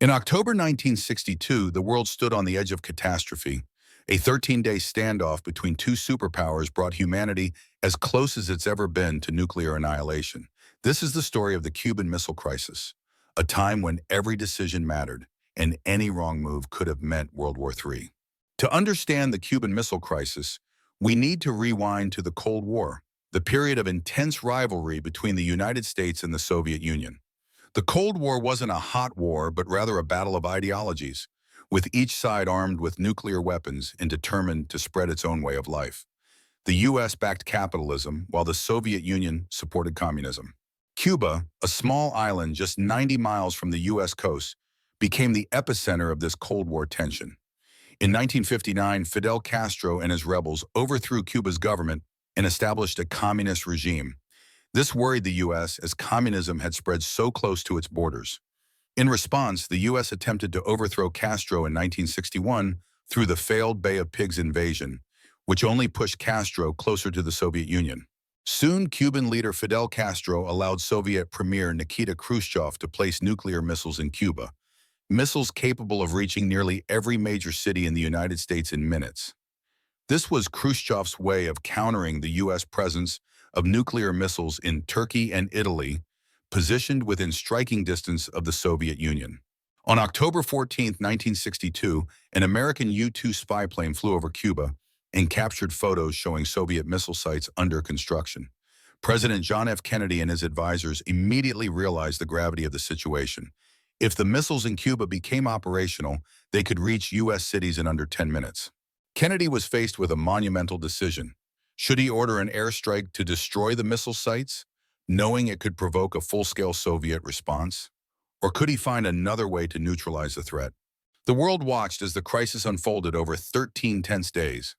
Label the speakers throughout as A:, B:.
A: In October 1962, the world stood on the edge of catastrophe. A 13-day standoff between two superpowers brought humanity as close as it's ever been to nuclear annihilation. This is the story of the Cuban Missile Crisis, a time when every decision mattered, and any wrong move could have meant World War III. To understand the Cuban Missile Crisis, we need to rewind to the Cold War, the period of intense rivalry between the United States and the Soviet Union. The Cold War wasn't a hot war, but rather a battle of ideologies, with each side armed with nuclear weapons and determined to spread its own way of life. The U.S. backed capitalism, while the Soviet Union supported communism. Cuba, a small island just 90 miles from the U.S. coast, became the epicenter of this Cold War tension. In 1959, Fidel Castro and his rebels overthrew Cuba's government and established a communist regime. This worried the U.S. as communism had spread so close to its borders. In response, the U.S. attempted to overthrow Castro in 1961 through the failed Bay of Pigs invasion, which only pushed Castro closer to the Soviet Union. Soon, Cuban leader Fidel Castro allowed Soviet Premier Nikita Khrushchev to place nuclear missiles in Cuba, missiles capable of reaching nearly every major city in the United States in minutes. This was Khrushchev's way of countering the U.S. presence of nuclear missiles in Turkey and Italy, positioned within striking distance of the Soviet Union. On October 14, 1962, an American U-2 spy plane flew over Cuba and captured photos showing Soviet missile sites under construction. President John F. Kennedy and his advisors immediately realized the gravity of the situation. If the missiles in Cuba became operational, they could reach U.S. cities in under 10 minutes. Kennedy was faced with a monumental decision. Should he order an airstrike to destroy the missile sites, knowing it could provoke a full-scale Soviet response? Or could he find another way to neutralize the threat? The world watched as the crisis unfolded over 13 tense days.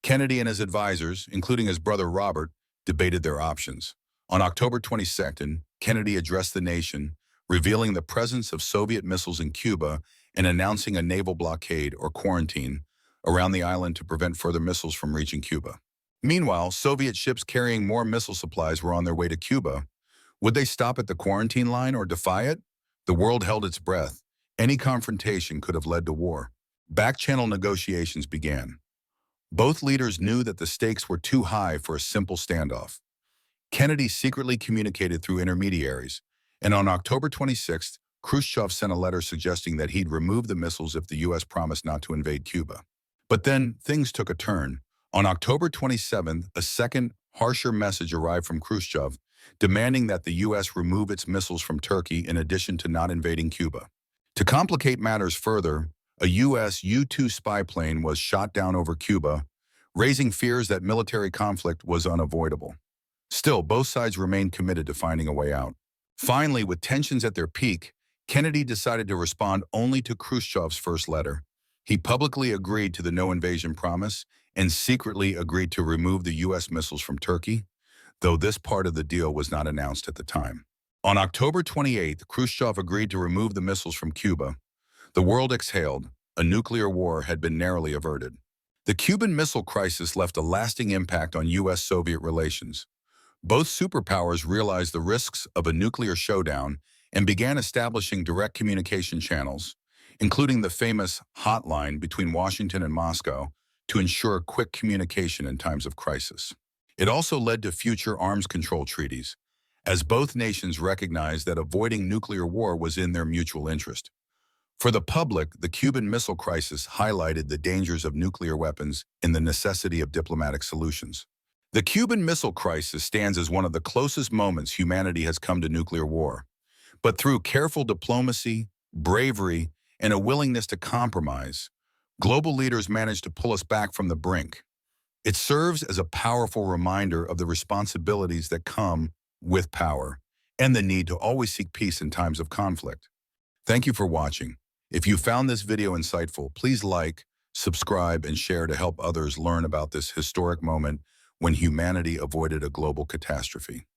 A: Kennedy and his advisors, including his brother Robert, debated their options. On October 22nd, Kennedy addressed the nation, revealing the presence of Soviet missiles in Cuba and announcing a naval blockade or quarantine around the island to prevent further missiles from reaching Cuba. Meanwhile, Soviet ships carrying more missile supplies were on their way to Cuba. Would they stop at the quarantine line or defy it? The world held its breath. Any confrontation could have led to war. Back-channel negotiations began. Both leaders knew that the stakes were too high for a simple standoff. Kennedy secretly communicated through intermediaries, and on October 26th, Khrushchev sent a letter suggesting that he'd remove the missiles if the U.S. promised not to invade Cuba. But then, things took a turn. On October 27th, a second, harsher message arrived from Khrushchev, demanding that the U.S. remove its missiles from Turkey in addition to not invading Cuba. To complicate matters further, a U.S. U-2 spy plane was shot down over Cuba, raising fears that military conflict was unavoidable. Still, both sides remained committed to finding a way out. Finally, with tensions at their peak, Kennedy decided to respond only to Khrushchev's first letter. He publicly agreed to the no-invasion promise and secretly agreed to remove the U.S. missiles from Turkey, though this part of the deal was not announced at the time. On October 28th, Khrushchev agreed to remove the missiles from Cuba. The world exhaled. A nuclear war had been narrowly averted. The Cuban Missile Crisis left a lasting impact on U.S.-Soviet relations. Both superpowers realized the risks of a nuclear showdown and began establishing direct communication channels, including the famous hotline between Washington and Moscow, to ensure quick communication in times of crisis. It also led to future arms control treaties, as both nations recognized that avoiding nuclear war was in their mutual interest. For the public, the Cuban Missile Crisis highlighted the dangers of nuclear weapons and the necessity of diplomatic solutions. The Cuban Missile Crisis stands as one of the closest moments humanity has come to nuclear war. But through careful diplomacy, bravery, and a willingness to compromise, global leaders managed to pull us back from the brink. It serves as a powerful reminder of the responsibilities that come with power and the need to always seek peace in times of conflict. Thank you for watching. If you found this video insightful, please like, subscribe, and share to help others learn about this historic moment when humanity avoided a global catastrophe.